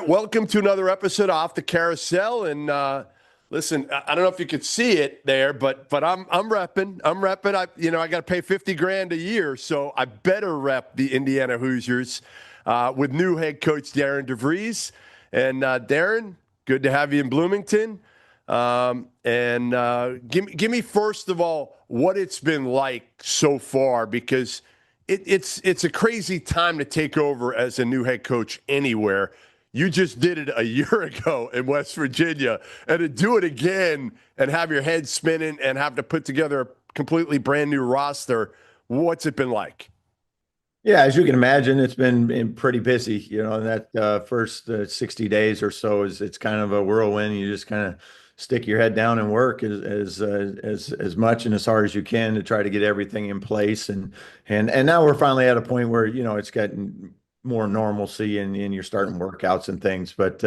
welcome to another episode off the Carousel. And listen, I don't know if you could see it there, but I'm repping. I got to pay 50 grand a year, so I better rep the Indiana Hoosiers with new head coach Darian DeVries. And Darren, good to have you in Bloomington. Give me first of all what it's been like so far, because it's a crazy time to take over as a new head coach anywhere. You just did it a year ago in West Virginia, and to do it again and have your head spinning and have to put together a completely brand new roster, what's it been like? Yeah, as you can imagine, it's been pretty busy. That first 60 days or so it's kind of a whirlwind. You just kind of stick your head down and work as much and as hard as you can to try to get everything in place. And now we're finally at a point where it's gotten more normalcy and you're starting workouts and things. But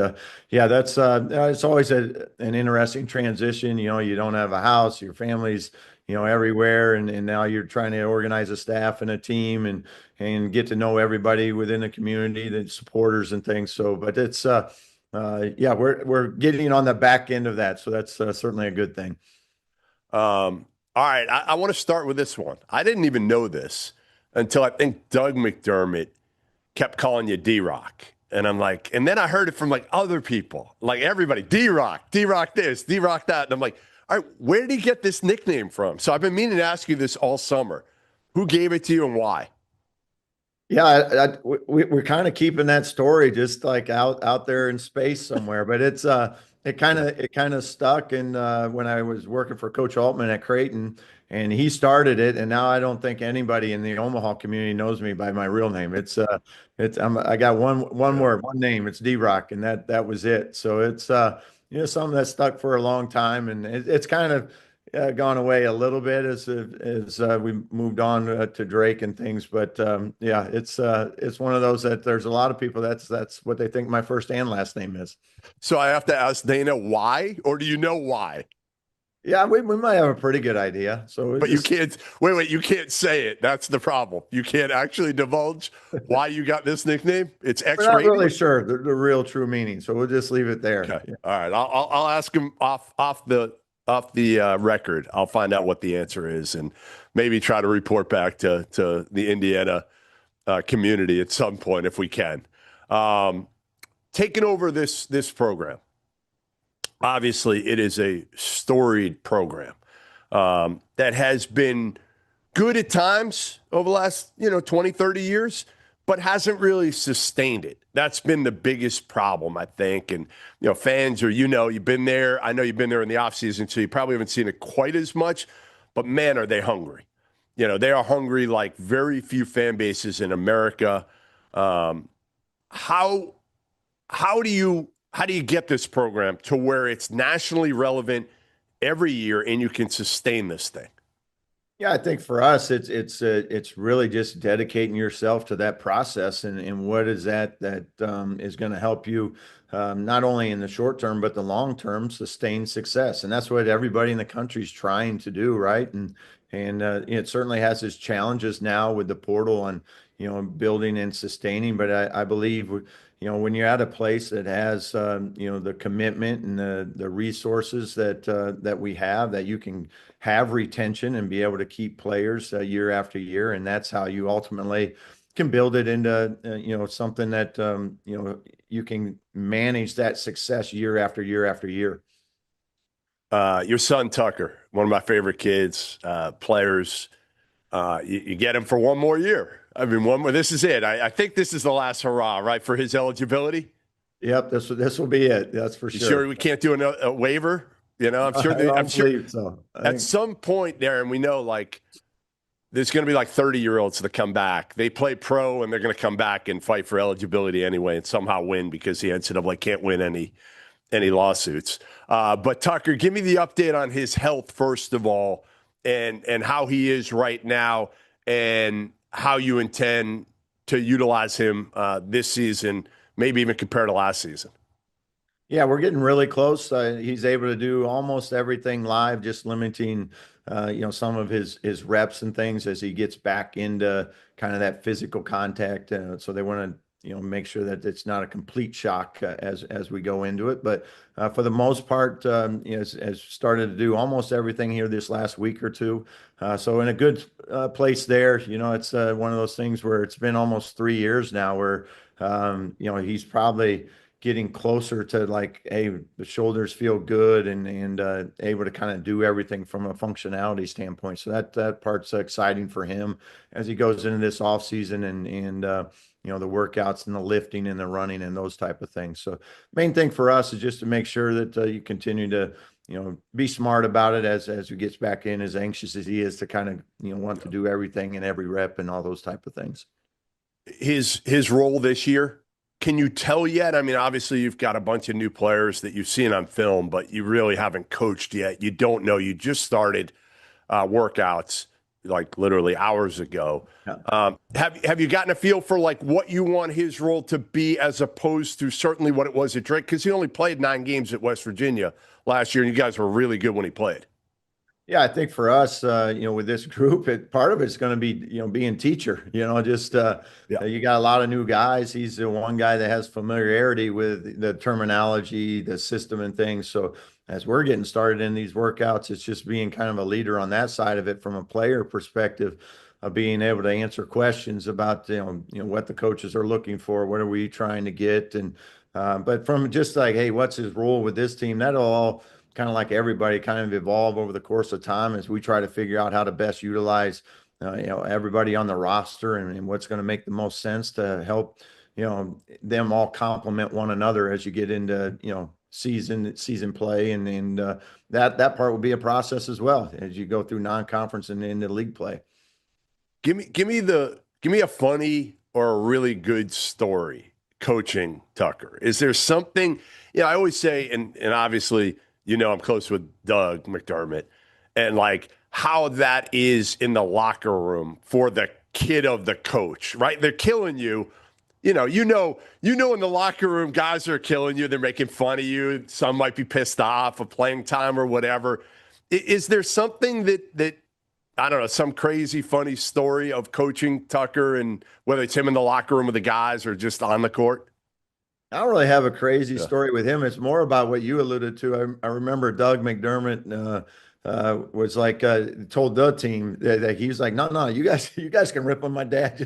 yeah, that's it's always an interesting transition. You don't have a house, your family's everywhere, and now you're trying to organize a staff and a team and get to know everybody within the community, the supporters and things. So, but it's yeah, we're getting on the back end of that, so that's certainly a good thing. All right, I want to start with this one. I didn't even know this until I think Doug McDermott kept calling you D-Rock. And I'm like, and then I heard it from like other people, like everybody, D-Rock this, D-Rock that. And I'm like, all right, where did he get this nickname from? So I've been meaning to ask you this all summer. Who gave it to you and why? Yeah, we're kind of keeping that story just like out there in space somewhere, but it kind of stuck. And when I was working for Coach Altman at Creighton, and he started it, and now I don't think anybody in the Omaha community knows me by my real name. I got one word, one name. It's D-Rock, and that was it. So it's something that stuck for a long time, and it's kind of gone away a little bit as we moved on to Drake and things. But yeah, it's one of those that there's a lot of people that's what they think my first and last name is. So I have to ask Dana why, or do you know why? Yeah, we might have a pretty good idea. So, But you can't wait. You can't say it. That's the problem. You can't actually divulge why you got this nickname. It's we're not X-rated. really sure the real true meaning, so we'll just leave it there. Okay. Yeah. All right. I'll ask him off the record. I'll find out what the answer is and maybe try to report back to the Indiana community at some point if we can. Taking over this program. Obviously, it is a storied program that has been good at times over the last 20, 30 years, but hasn't really sustained it. That's been the biggest problem, I think. And fans, or you've been there. I know you've been there in the offseason, so you probably haven't seen it quite as much. But man, are they hungry? They are hungry like very few fan bases in America. How do you get this program to where it's nationally relevant every year and you can sustain this thing? Yeah, I think for us, it's really just dedicating yourself to that process and what is that is going to help you not only in the short term but the long term sustain success, and that's what everybody in the country is trying to do, right? And it certainly has its challenges now with the portal and building and sustaining, but I believe when you're at a place that has the commitment and the resources that we have, that you can have retention and be able to keep players year after year, and that's how you ultimately can build it into something that you can manage that success year after year after year. Your son Tucker, one of my favorite kids, players. You get him for one more year. I mean, one more. This is it. I think this is the last hurrah, right, for his eligibility. Yep, this will be it. That's for You sure. sure we can't do a waiver? I'm sure. I believe so. At some point there, and we know like there's going to be like 30-year-olds that come back. They play pro and they're going to come back and fight for eligibility anyway and somehow win because the NCAA can't win any lawsuits. But Tucker, give me the update on his health first of all, and how he is right now, and how you intend to utilize him this season, maybe even compared to last season. Yeah, we're getting really close. He's able to do almost everything live, just limiting, some of his reps and things as he gets back into kind of that physical contact. So they want to make sure that it's not a complete shock as we go into it. But for the most part, has started to do almost everything here this last week or two. So in a good place there. It's one of those things where it's been almost 3 years now where, he's probably getting closer to like, hey, the shoulders feel good and able to kind of do everything from a functionality standpoint. So that part's exciting for him as he goes into this off season and the workouts and the lifting and the running and those type of things. So main thing for us is just to make sure that you continue to be smart about it as he gets back in, as anxious as he is to kind of want to do everything in every rep and all those type of things. His role this year, can you tell yet? I mean, obviously you've got a bunch of new players that you've seen on film, but you really haven't coached yet. You don't know. You just started workouts like literally hours ago. Yeah. Have you gotten a feel for like what you want his role to be as opposed to certainly what it was at Drake? Because he only played 9 games at West Virginia last year, and you guys were really good when he played. Yeah, I think for us, with this group, part of it's going to be, being teacher, just Yeah. you got a lot of new guys. He's the one guy that has familiarity with the terminology, the system and things. So as we're getting started in these workouts, it's just being kind of a leader on that side of it from a player perspective of being able to answer questions about, what the coaches are looking for, what are we trying to get? And, but from just like, hey, what's his role with this team? That'll all kind of like everybody kind of evolve over the course of time as we try to figure out how to best utilize, everybody on the roster and what's going to make the most sense to help, them all complement one another as you get into, season play. And that part will be a process as well as you go through non-conference and into league play. Give me a funny or a really good story coaching Tucker. Is there something, I always say, and obviously, I'm close with Doug McDermott, and like how that is in the locker room for the kid of the coach, right? They're killing you. In the locker room, guys are killing you. They're making fun of you. Some might be pissed off of playing time or whatever. Is there something that I don't know, some crazy funny story of coaching Tucker, and whether it's him in the locker room with the guys or just on the court? I don't really have a crazy story with him. It's more about what you alluded to. I remember Doug McDermott was like told the team that he was like, no, you guys can rip on my dad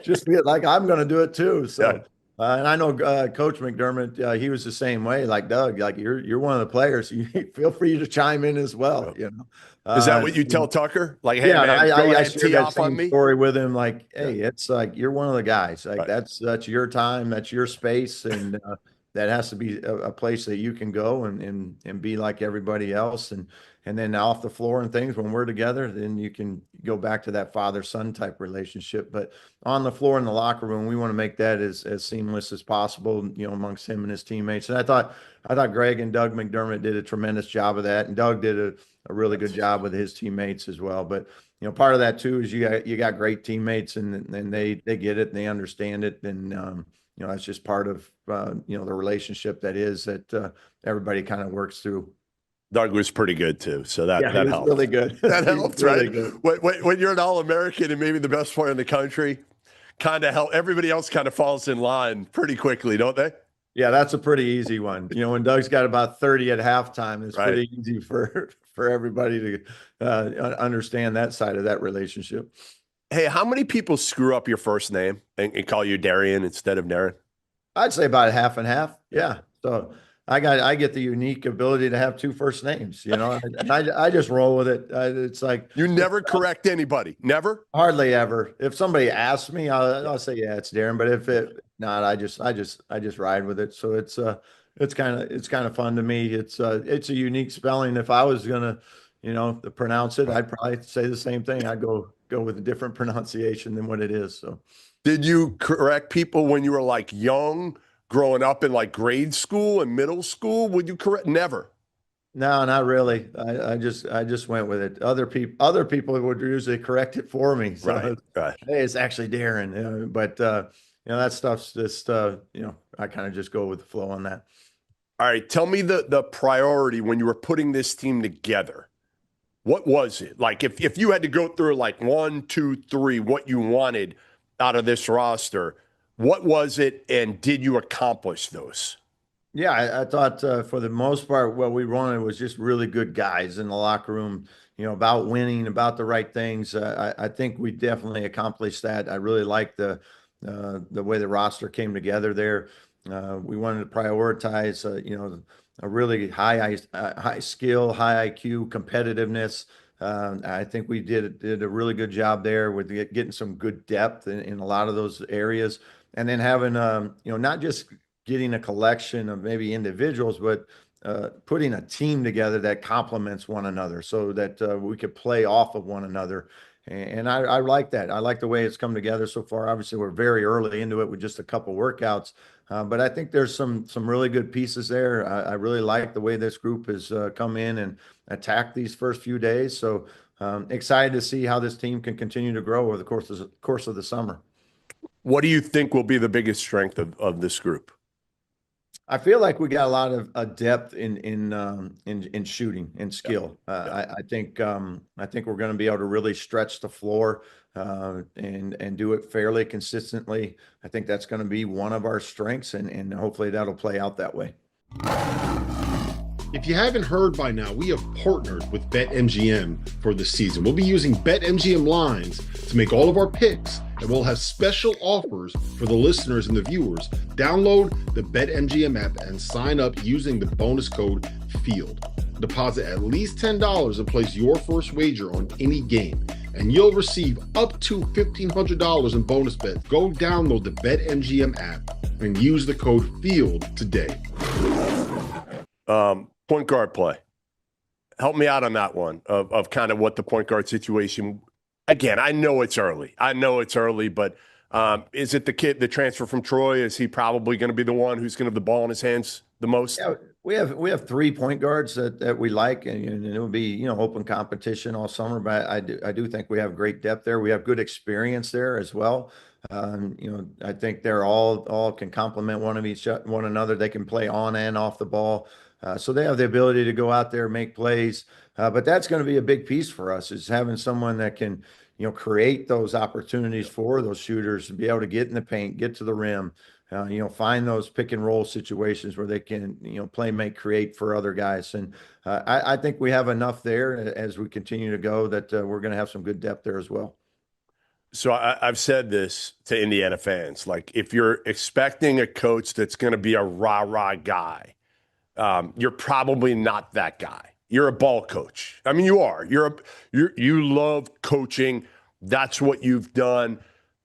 just be like I'm going to do it too. So and I know Coach McDermott, he was the same way. Like Doug, like you're one of the players. You feel free to chime in as well. Is that what you tell Tucker? Like, hey, yeah, man, go ahead, shared tee that off on same me. story with him. Like, hey, it's like you're one of the guys. Like Right. that's your time, that's your space, and that has to be a place that you can go and be like everybody else. And then off the floor and things when we're together, then you can go back to that father-son type relationship. But on the floor in the locker room, we want to make that as seamless as possible, amongst him and his teammates. And I thought Greg and Doug McDermott did a tremendous job of that, and Doug did a really good job with his teammates as well. But part of that too is you got great teammates, and they get it and they understand it, and that's just part of the relationship that everybody kind of works through. Doug was pretty good too, so that He was helped. really good. That helped, Really right? good. When you're an All-American and maybe the best player in the country, kind of help. Everybody else kind of falls in line pretty quickly, don't they? Yeah, that's a pretty easy one. When Doug's got about 30 at halftime, it's Right. pretty easy for everybody to understand that side of that relationship. Hey, how many people screw up your first name and call you Darian instead of Darren? I'd say about half and half. Yeah. So I get the unique ability to have 2 first names, and I just roll with it. It's like You never correct anybody, never. hardly ever. If somebody asks me, I'll say, yeah, it's Darren. But if it not, I just ride with it. So it's kind of fun to me. It's a unique spelling. If I was gonna, pronounce it, I'd probably say the same thing. I'd go with a different pronunciation than what it is. So Did you correct people when you were like young, growing up in like grade school and middle school? Would you correct? Never. no, not really. I just went with it. Other people would usually correct it for me. So Right. hey, it's actually Darren. But that stuff's just I kind of just go with the flow on that. All right. Tell me the priority when you were putting this team together. What was it? Like if you had to go through like 1, 2, 3, what you wanted out of this roster, What was it, and did you accomplish those? Yeah, I thought for the most part, what we wanted was just really good guys in the locker room, about winning, about the right things. I think we definitely accomplished that. I really liked the way the roster came together there. We wanted to prioritize, a really high skill, high IQ competitiveness. I think we did a really good job there with getting some good depth in a lot of those areas, and then having not just getting a collection of maybe individuals, but putting a team together that complements one another so that we could play off of one another. And I like that. I like the way it's come together so far. Obviously, we're very early into it with just a couple workouts, but I think there's some really good pieces there. I really like the way this group has come in and attacked these first few days. So excited to see how this team can continue to grow over the course of the summer. What do you think will be the biggest strength of this group? I feel like we got a lot of depth in shooting and Yeah. skill. Yeah. I think we're going to be able to really stretch the floor and do it fairly consistently. I think that's going to be one of our strengths, and hopefully that'll play out that way. If you haven't heard by now, we have partnered with BetMGM for the season. We'll be using BetMGM lines to make all of our picks, and we'll have special offers for the listeners and the viewers. Download the BetMGM app and sign up using the bonus code FIELD. Deposit at least $10 and place your first wager on any game, and you'll receive up to $1,500 in bonus bets. Go download the BetMGM app and use the code FIELD today. Point guard play. Help me out on that one of kind of what the point guard situation. Again, I know it's early. But is it the transfer from Troy? Is he probably going to be the one who's going to have the ball in his hands the most? Yeah, we have 3 point guards that we like, and it will be open competition all summer. But I do think we have great depth there. We have good experience there as well. I think they're all can complement one another. They can play on and off the ball. So they have the ability to go out there, make plays. But that's going to be a big piece for us, is having someone that can, create those opportunities for those shooters to be able to get in the paint, get to the rim, find those pick and roll situations where they can, play, make, create for other guys. And I think we have enough there as we continue to go that we're going to have some good depth there as well. So I've said this to Indiana fans, like if you're expecting a coach that's going to be a rah-rah guy, you're probably not that guy. You're a ball coach. I mean, you are. You love coaching. That's what you've done.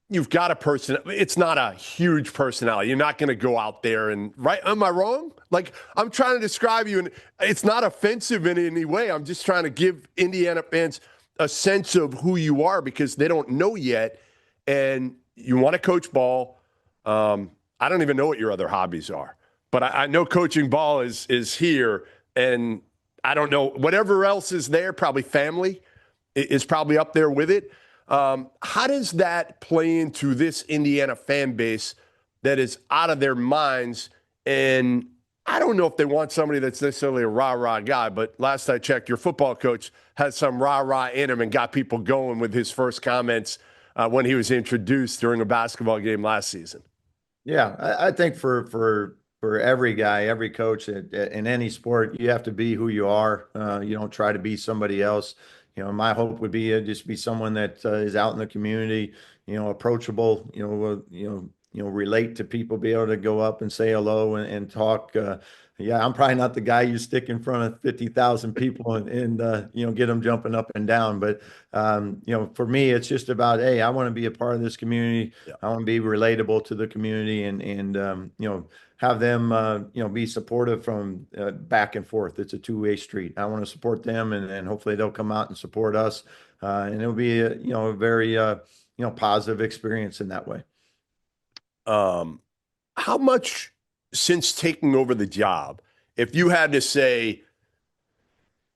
You've got a person. It's not a huge personality. You're not going to go out there and right. Am I wrong? Like I'm trying to describe you, and it's not offensive in any way. I'm just trying to give Indiana fans a sense of who you are because they don't know yet, and you want to coach ball. I don't even know what your other hobbies are. But I know coaching ball is here, and I don't know whatever else is there. Probably family is probably up there with it. How does that play into this Indiana fan base that is out of their minds? And I don't know if they want somebody that's necessarily a rah-rah guy, but last I checked, your football coach has some rah-rah in him and got people going with his first comments when he was introduced during a basketball game last season. Yeah, I think for every guy, every coach in any sport, you have to be who you are. You don't try to be somebody else. My hope would be just be someone that is out in the community, approachable, relate to people, be able to go up and say hello and talk. Yeah, I'm probably not the guy you stick in front of 50,000 people and get them jumping up and down. But, for me, it's just about, hey, I want to be a part of this community. Yeah. I want to be relatable to the community and have them, be supportive from back and forth. It's a two-way street. I want to support them and hopefully they'll come out and support us. And it'll be, a very, positive experience in that way. How much since taking over the job, if you had to say,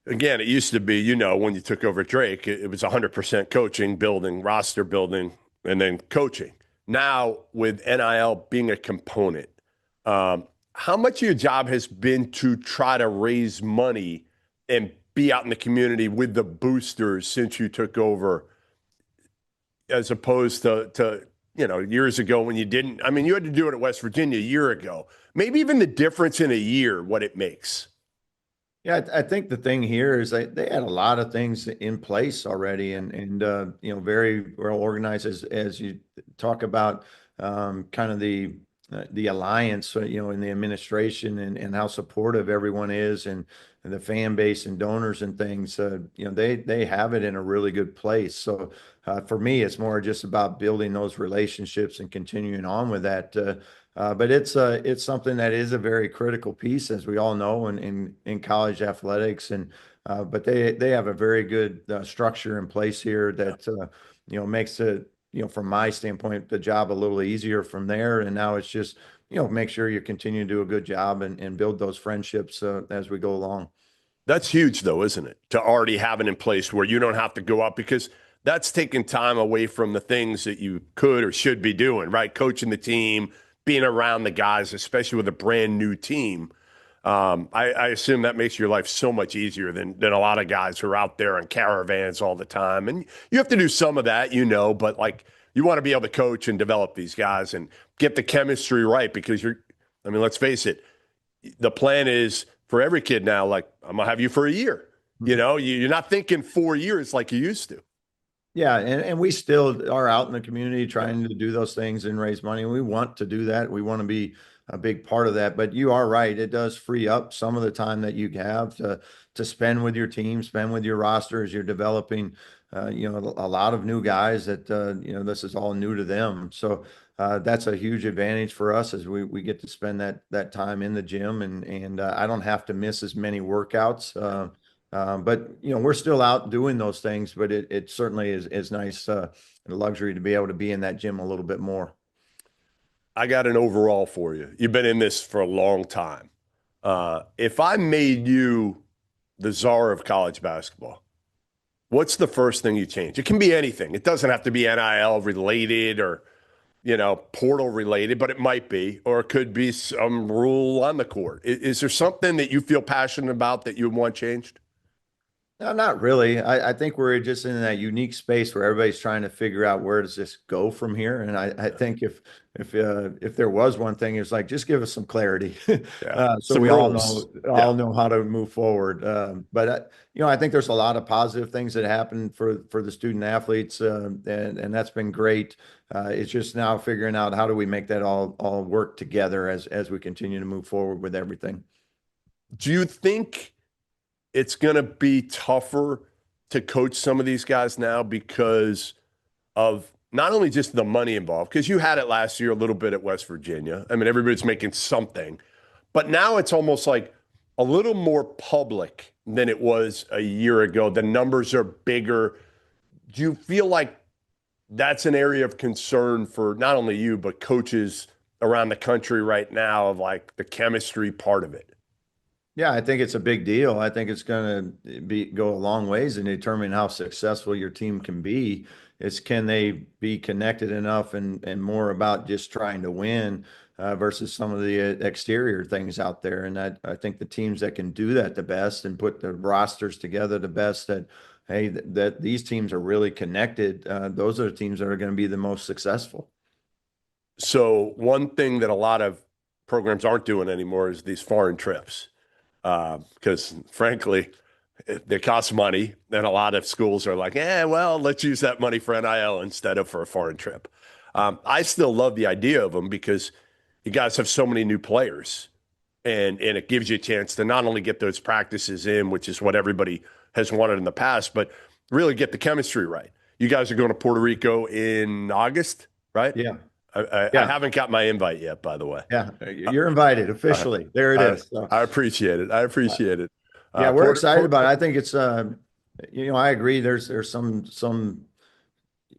again, it used to be, when you took over Drake, it was 100% coaching, building, roster building, and then coaching. Now with NIL being a component, how much of your job has been to try to raise money and be out in the community with the boosters since you took over, as opposed to years ago when you didn't. I mean, you had to do it at West Virginia a year ago. Maybe even the difference in a year, what it makes. Yeah, I think the thing here is they had a lot of things in place already, and very well organized as you talk about kind of the alliance, in the administration and how supportive everyone is, and the fan base and donors and things. They have it in a really good place. So for me, it's more just about building those relationships and continuing on with that. But it's something that is a very critical piece, as we all know, in college athletics. But they have a very good structure in place here that makes it, from my standpoint, the job a little easier from there. And now it's just make sure you continue to do a good job and build those friendships as we go along. That's huge, though, isn't it? To already have it in place where you don't have to go up, because that's taking time away from the things that you could or should be doing, right? Coaching the team, being around the guys, especially with a brand new team. I assume that makes your life so much easier than a lot of guys who are out there on caravans all the time. And you have to do some of that, but like you want to be able to coach and develop these guys and get the chemistry right, because let's face it, the plan is for every kid now, like, I'm going to have you for a year. You're not thinking 4 years like you used to. Yeah, and we still are out in the community trying to do those things and raise money. We want to do that. We want to be a big part of that. But you are right. It does free up some of the time that you have to spend with your team, spend with your roster as you're developing, a lot of new guys that, this is all new to them. So that's a huge advantage for us as we get to spend that time in the gym, and I don't have to miss as many workouts. But we're still out doing those things, but it certainly is nice, and a luxury to be able to be in that gym a little bit more. I got an overall for you. You've been in this for a long time. If I made you the czar of college basketball, what's the first thing you change? It can be anything. It doesn't have to be NIL related or, portal related, but it might be, or it could be some rule on the court. Is there something that you feel passionate about that you want changed? No, not really. I think we're just in that unique space where everybody's trying to figure out where does this go from here. And I think if there was one thing, it's like, just give us some clarity, so Some we rules. all know how to move forward. But I think there's a lot of positive things that happen for the student athletes, and that's been great. It's just now figuring out how do we make that all work together as we continue to move forward with everything. Do you think it's going to be tougher to coach some of these guys now because of not only just the money involved, because you had it last year a little bit at West Virginia. I mean, everybody's making something, but now it's almost like a little more public than it was a year ago. The numbers are bigger. Do you feel like that's an area of concern for not only you, but coaches around the country right now, of like the chemistry part of it? Yeah, I think it's a big deal. I think it's going to go a long ways in determining how successful your team can be. Can they be connected enough and more about just trying to win versus some of the exterior things out there. And I think the teams that can do that the best and put the rosters together the best, that these teams are really connected, those are the teams that are going to be the most successful. So one thing that a lot of programs aren't doing anymore is these foreign trips. Because frankly, they cost money, and a lot of schools are like, let's use that money for NIL instead of for a foreign trip. I still love the idea of them because you guys have so many new players, and it gives you a chance to not only get those practices in, which is what everybody has wanted in the past, but really get the chemistry right. You guys are going to Puerto Rico in August, right? Yeah. I haven't got my invite yet, by the way. Yeah, you're invited officially. There it is. So, I appreciate it. Yeah, we're excited about it. I think it's, I agree. There's some,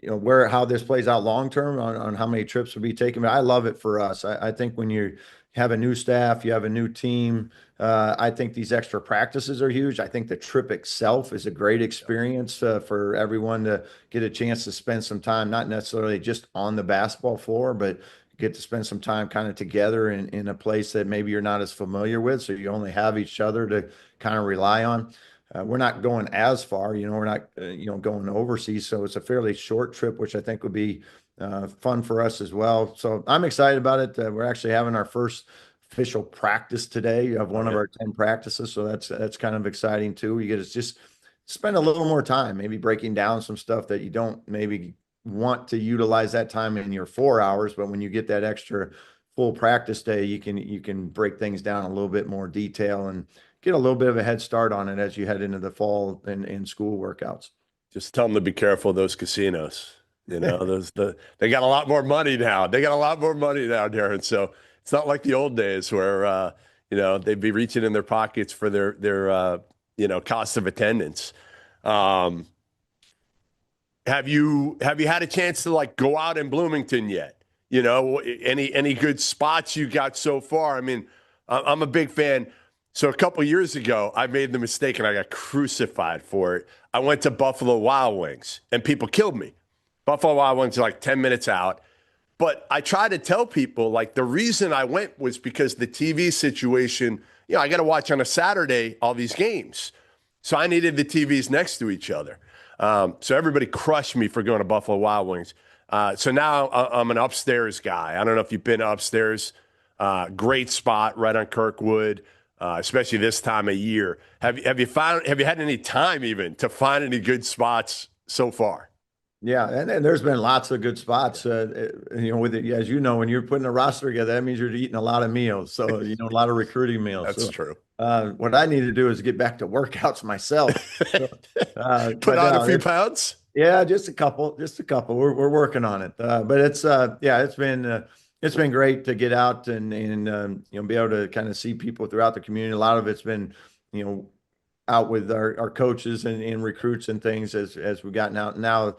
how this plays out long term on how many trips will be taken. But I love it for us. I think when you have a new staff, you have a new team. I think these extra practices are huge. I think the trip itself is a great experience for everyone to get a chance to spend some time, not necessarily just on the basketball floor, but get to spend some time kind of together in a place that maybe you're not as familiar with. So you only have each other to kind of rely on. We're not going as far, we're not, going overseas. So it's a fairly short trip, which I think would be fun for us as well. So I'm excited about it. We're actually having our first official practice today of one of our 10 practices. So that's kind of exciting too. You get to just spend a little more time, maybe breaking down some stuff that you don't maybe want to utilize that time in your 4 hours, but when you get that extra full practice day, you can break things down a little bit more detail and get a little bit of a head start on it as you head into the fall and school workouts. Just tell them to be careful of those casinos. You know, they got a lot more money now. They got a lot more money now, Darren. So it's not like the old days where they'd be reaching in their pockets for their cost of attendance. Have you had a chance to like go out in Bloomington yet? You know, any good spots you got so far? I mean, I'm a big fan. So a couple years ago, I made the mistake and I got crucified for it. I went to Buffalo Wild Wings and people killed me. Buffalo Wild Wings are like 10 minutes out. But I try to tell people, like, the reason I went was because the TV situation, I got to watch on a Saturday all these games. So I needed the TVs next to each other. So everybody crushed me for going to Buffalo Wild Wings. So now I'm an upstairs guy. I don't know if you've been upstairs. Great spot right on Kirkwood. Especially this time of year. Have you had any time even to find any good spots so far? Yeah, and there's been lots of good spots. With it, as you know, when you're putting a roster together, that means you're eating a lot of meals. So a lot of recruiting meals. That's true. What I need to do is get back to workouts myself. Put on a few pounds. Yeah, just a couple. We're working on it. But it's been great to get out and be able to kind of see people throughout the community. A lot of it's been, out with our coaches and recruits and things as we've gotten out. Now,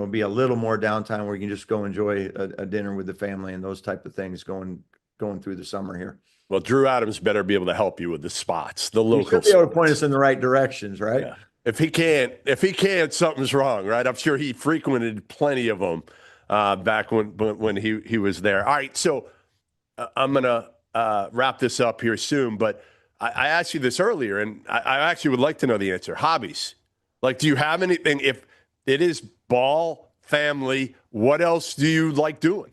be a little more downtime where you can just go enjoy a dinner with the family and those type of things going through the summer here. Well, Drew Adams better be able to help you with the spots, the local spots. He should be able to point us in the right directions, right? Yeah. If he can't, something's wrong, right? I'm sure he frequented plenty of them back when he was there. All right, so I'm gonna wrap this up here soon, but I asked you this earlier, and I actually would like to know the answer. Hobbies, like, do you have anything? If it is ball, family, what else do you like doing?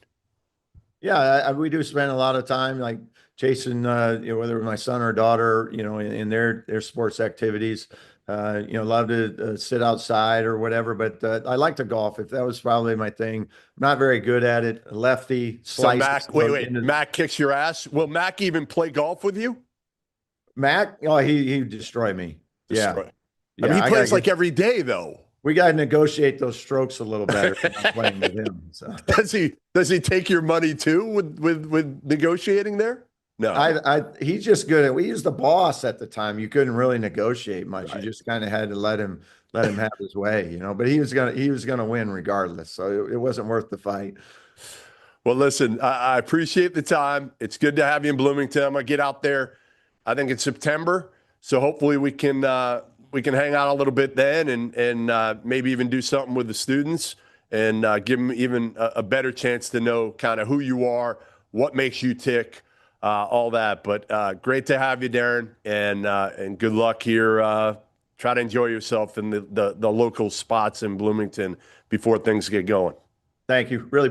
Yeah, we do spend a lot of time like chasing, whether my son or daughter, in their sports activities. Love to sit outside or whatever, but I like to golf. If that was probably my thing, I'm not very good at it. Lefty, slice. So Mac, Mac kicks your ass. Will Mac even play golf with you? Mac, he destroy me. Yeah. I mean, he plays like every day though. We got to negotiate those strokes a little better playing with him. So. Does he take your money too with negotiating there? No, he's just good at. We was the boss at the time. You couldn't really negotiate much. Right. You just kind of had to let him have his way, But he was gonna win regardless. So it wasn't worth the fight. Well, listen, I appreciate the time. It's good to have you in Bloomington. I'm gonna get out there. I think it's September, so hopefully we can hang out a little bit then, and maybe even do something with the students and give them even a better chance to know kind of who you are, what makes you tick. All that, but great to have you, Darren, and good luck here. Try to enjoy yourself in the local spots in Bloomington before things get going. Thank you. Really.